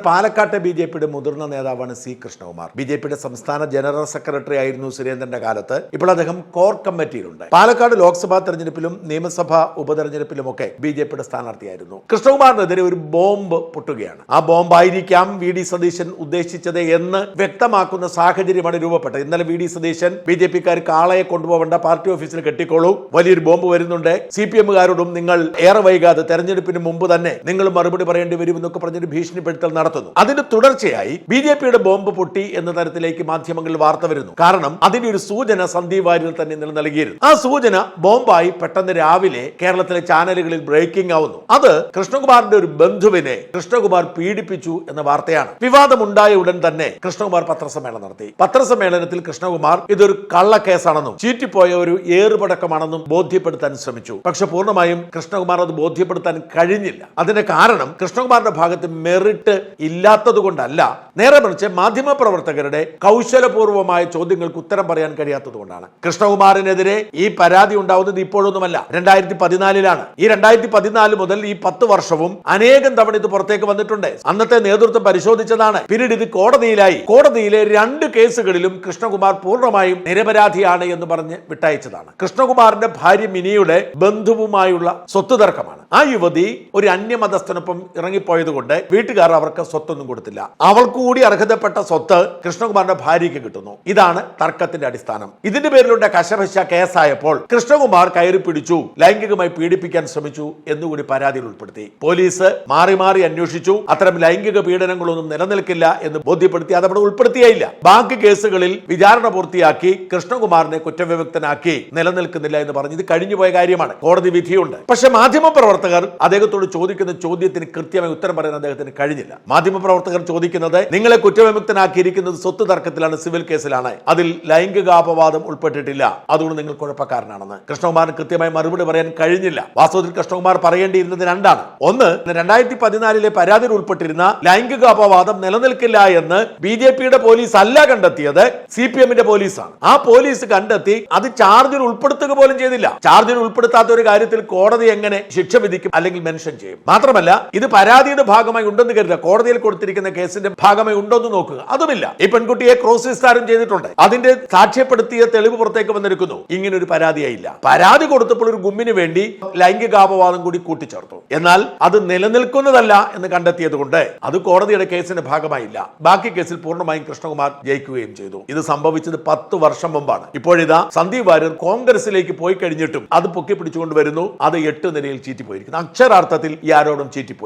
പാലക്കാട്ടെ ബി.ജെ.പിയുടെ മുതിർന്ന നേതാവാണ് സി കൃഷ്ണകുമാർ. ബി.ജെ.പിയുടെ സംസ്ഥാന ജനറൽ സെക്രട്ടറി ആയിരുന്നു സുരേന്ദ്രന്റെ കാലത്ത്. ഇപ്പോൾ അദ്ദേഹം കോർ കമ്മിറ്റിയിലുണ്ട്. പാലക്കാട് ലോക്സഭാ തെരഞ്ഞെടുപ്പിലും നിയമസഭാ ഉപതെരഞ്ഞെടുപ്പിലുമൊക്കെ ബി.ജെ.പിയുടെ സ്ഥാനാർത്ഥിയായിരുന്നു. കൃഷ്ണകുമാറിനെതിരെ ഒരു ബോംബ് പൊട്ടുകയാണ്. ആ ബോംബായിരിക്കാം വി.ഡി. സതീശൻ ഉദ്ദേശിച്ചത് എന്ന് വ്യക്തമാക്കുന്ന സാഹചര്യമാണ് രൂപപ്പെട്ടത്. ഇന്നലെ വി.ഡി. സതീശൻ ബി.ജെ.പിക്കാർക്ക് ആളെ കൊണ്ടുപോകേണ്ട, പാർട്ടി ഓഫീസിൽ കെട്ടിക്കോളൂ, വലിയൊരു ബോംബ് വരുന്നുണ്ട്, CPM-കാരോടും നിങ്ങൾ ഏറെ വൈകാതെ തെരഞ്ഞെടുപ്പിന് മുമ്പ് തന്നെ നിങ്ങൾ മറുപടി പറയേണ്ടി വരും എന്നൊക്കെ പറഞ്ഞൊരു ഭീഷണിപ്പെടുത്തൽ നടത്തുന്നു. അതിന് തുടർച്ചയായി ബി.ജെ.പിയുടെ ബോംബ് പൊട്ടി എന്ന തരത്തിലേക്ക് മാധ്യമങ്ങളിൽ വാർത്ത വരുന്നു. കാരണം അതിന്റെ ഒരു സൂചന സന്ദീപ് വാര്യർ തന്നെ ഇന്നലെ നൽകിയിരുന്നു. ആ സൂചന ബോംബായി പെട്ടെന്ന് രാവിലെ കേരളത്തിലെ ചാനലുകളിൽ ബ്രേക്കിംഗ് ആവുന്നു. അത് കൃഷ്ണകുമാറിന്റെ ഒരു ബന്ധുവിനെ കൃഷ്ണകുമാർ പീഡിപ്പിച്ചു എന്ന വാർത്തയാണ്. വിവാദമുണ്ടായ ഉടൻ തന്നെ കൃഷ്ണകുമാർ പത്രസമ്മേളനം നടത്തി. പത്രസമ്മേളനത്തിൽ കൃഷ്ണകുമാർ ഇതൊരു കള്ളക്കേസാണെന്നും ചീറ്റിപ്പോയ ഒരു ഏറുപടക്കമാണെന്നും ബോധ്യപ്പെടുത്താൻ ശ്രമിച്ചു. പക്ഷെ പൂർണ്ണമായും കൃഷ്ണകുമാർ അത് ബോധ്യപ്പെടുത്താൻ കഴിഞ്ഞില്ല. അതിന് കാരണം കൃഷ്ണകുമാറിന്റെ ഭാഗത്ത് മെറിറ്റ് ഇല്ലാത്തത് കൊണ്ടല്ല, നേരെ മറിച്ച് മാധ്യമപ്രവർത്തകരുടെ കൗശലപൂർവമായ ചോദ്യങ്ങൾക്ക് ഉത്തരം പറയാൻ കഴിയാത്തത് കൊണ്ടാണ്. കൃഷ്ണകുമാറിനെതിരെ ഈ പരാതി ഉണ്ടാവുന്നത് ഇപ്പോഴൊന്നുമല്ല, 2014 ഈ 2014 മുതൽ ഈ 10 വർഷവും അനേകം തവണ ഇത് പുറത്തേക്ക് വന്നിട്ടുണ്ട്. അന്നത്തെ നേതൃത്വം പരിശോധിച്ചതാണ്. പിന്നീട് ഇത് കോടതിയിലായി. കോടതിയിലെ 2 കേസുകളിലും കൃഷ്ണകുമാർ പൂർണ്ണമായും നിരപരാധിയാണ് എന്ന് പറഞ്ഞ് വിട്ടയച്ചതാണ്. കൃഷ്ണകുമാറിന്റെ ഭാര്യ മിനിയുടെ ബന്ധുവുമായുള്ള സ്വത്ത് തർക്കമാണ്. ആ യുവതി ഒരു അന്യമതസ്ഥനൊപ്പം ഇറങ്ങിപ്പോയത് കൊണ്ട് വീട്ടുകാർ അവർക്ക് സ്വത്തൊന്നും കൊടുത്തില്ല. അവൾക്ക് കൂടി അർഹതപ്പെട്ട സ്വത്ത് കൃഷ്ണകുമാറിന്റെ ഭാര്യയ്ക്ക് കിട്ടുന്നു. ഇതാണ് തർക്കത്തിന്റെ അടിസ്ഥാനം. ഇതിന്റെ പേരിലുള്ള കശപശ കേസായപ്പോൾ കൃഷ്ണകുമാർ കയറി പിടിച്ചു, ലൈംഗികമായി പീഡിപ്പിക്കാൻ ശ്രമിച്ചു എന്നുകൂടി പരാതിയിൽ ഉൾപ്പെടുത്തി. പോലീസ് മാറി മാറി അന്വേഷിച്ചു. അത്തരം ലൈംഗിക പീഡനങ്ങളൊന്നും നിലനിൽക്കില്ല എന്ന് ബോധ്യപ്പെടുത്തി. അതവിടെ ഉൾപ്പെടുത്തിയില്ല. ബാക്കി കേസുകളിൽ വിചാരണ പൂർത്തിയാക്കി കൃഷ്ണകുമാറിനെ കുറ്റവിമുക്തനാക്കി നിലനിൽക്കുന്നില്ല എന്ന് പറഞ്ഞ് ഇത് കഴിഞ്ഞുപോയ കാര്യമാണ്. കോടതി വിധിയുണ്ട്. പക്ഷെ മാധ്യമപ്രവർത്തകർ അദ്ദേഹത്തോട് ചോദിക്കുന്ന ചോദ്യത്തിന് കൃത്യമായി ഉത്തരം പറയാൻ അദ്ദേഹത്തിന് കഴിഞ്ഞില്ല. മാധ്യമപ്രവർത്തകർ ചോദിക്കുന്നത്, നിങ്ങളെ കുറ്റവിമുക്തനാക്കിയിരിക്കുന്നത് സ്വത്ത് തർക്കത്തിലാണ്, സിവിൽ കേസിലാണ്, അതിൽ ലൈംഗികാപവാദം ഉൾപ്പെട്ടിട്ടില്ല, അതുകൊണ്ട് നിങ്ങൾ കുഴപ്പക്കാരനാണെന്ന് കൃഷ്ണകുമാറിന് കൃത്യമായി മറുപടി പറയാൻ കഴിഞ്ഞില്ല. വാസ്തവത്തിൽ കൃഷ്ണകുമാർ പറയേണ്ടിയിരുന്നത് രണ്ടാണ്. ഒന്ന്, 2014 പരാതിയിൽ ഉൾപ്പെട്ടിരുന്ന ലൈംഗികാപവാദം നിലനിൽക്കില്ല എന്ന് ബി.ജെ.പിയുടെ പോലീസ് അല്ല കണ്ടെത്തിയത്, CPM-ന്റെ പോലീസാണ്. ആ പോലീസ് കണ്ടെത്തി അത് ചാർജിൽ ഉൾപ്പെടുത്തുക പോലും ചെയ്തില്ല. ചാർജിൽ ഉൾപ്പെടുത്താത്ത ഒരു കാര്യത്തിൽ കോടതി എങ്ങനെ ശിക്ഷ വിധിക്കും അല്ലെങ്കിൽ മെൻഷൻ ചെയ്യും? മാത്രമല്ല, ഇത് പരാതിയുടെ ഭാഗമായി ഉണ്ടെന്ന് കരുതുക, കോടതിയിൽ കൊടുത്തിരിക്കുന്ന കേസിന്റെ ഭാഗമായി ഉണ്ടോന്ന് നോക്കുക, അതുമില്ല. ഈ പെൺകുട്ടിയെ ക്രോസ് വിസ്താരം ചെയ്തിട്ടുണ്ട്. അതിന്റെ സാക്ഷ്യപ്പെടുത്തിയ തെളിവ് പുറത്തേക്ക് വന്നിരിക്കുന്നു. ഇങ്ങനെ ഒരു പരാതിയായില്ല. പരാതി കൊടുത്തപ്പോൾ ഒരു ഗുമ്മിന് വേണ്ടി ലൈംഗികാപവാദം കൂടി കൂട്ടിച്ചേർത്തു. എന്നാൽ അത് നിലനിൽക്കുന്നതല്ല എന്ന് കണ്ടെത്തിയത് കൊണ്ട് അത് കോടതിയുടെ കേസിന്റെ ഭാഗമായില്ല. ബാക്കി കേസിൽ പൂർണ്ണമായും കൃഷ്ണകുമാർ ജയിക്കുകയും ചെയ്തു. ഇത് സംഭവിച്ചത് 10 വർഷം മുമ്പാണ്. ഇപ്പോഴിതാ സന്ദീപ് വാര്യർ കോൺഗ്രസിലേക്ക് പോയി കഴിഞ്ഞിട്ടും അത് പൊക്കി പിടിച്ചുകൊണ്ട് വരുന്നു. അത് 8 നിലയിൽ ചീറ്റിപ്പോയിരിക്കുന്നു. അക്ഷരാർത്ഥത്തിൽ ഈ ആരോടും ചീറ്റിപ്പോയി.